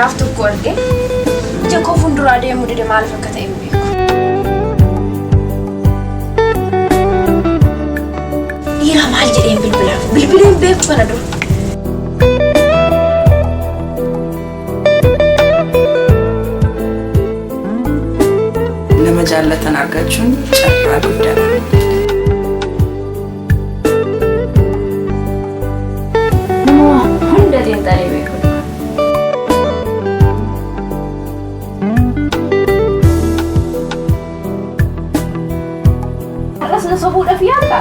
raftu korge je ko fundura de mu de mal fakata imbe ira mal je bilbila be ko kana do ለመጃለ ተናጋቹን ጨራ ጉዳይ hundred tare be ko alas na so buda fiata